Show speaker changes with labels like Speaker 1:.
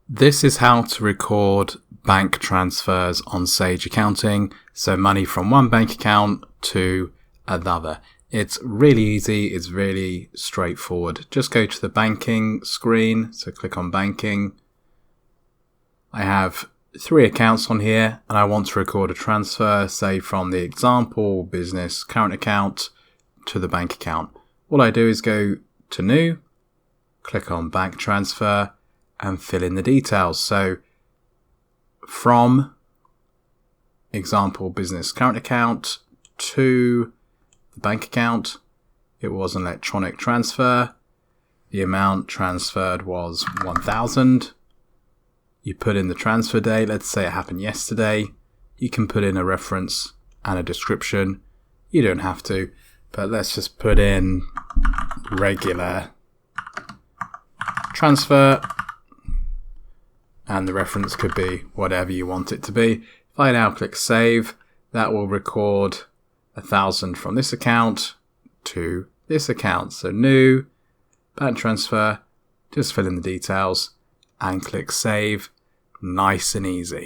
Speaker 1: This is how to record bank transfers on Sage Accounting, so money from one bank account to another. It's really easy, it's really straightforward. Just go to the banking screen, so click on banking. I have 3 accounts on here and I want to record a transfer, say from the example business current account to the bank account. All I do is go to new, click on bank transfer and fill in the details. So from example business current account to the bank account, it was an electronic transfer. The amount transferred was 1,000. You put in the transfer date. Let's say it happened yesterday. You can put in a reference and a description. You don't have to, but let's just put in regular transfer. And the reference could be whatever you want it to be. If I now click save, that will record 1,000 from this account to this account. So new, bank transfer, just fill in the details and click save. Nice and easy.